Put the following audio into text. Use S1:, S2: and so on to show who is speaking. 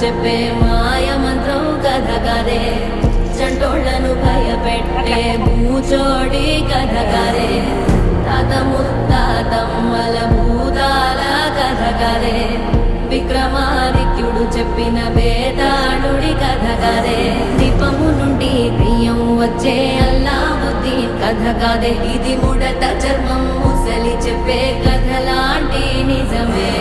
S1: చెప్పే మాయ మంత్రం కథ కదే చంటోళ్లను భయపెట్టే భూచోడి కథ కదే తాత ముత్తాతమ్మల భూతాల కథ కదే విక్రమాదిత్యుడు చెప్పిన వేదాళుడి కథ కదే దీపము నుండి ప్రియం వచ్చే అల్లావుద్దీన్ కథ కదే ఇది ముడత చర్మం ముసలి చెప్పే కథ లాంటి నిజమే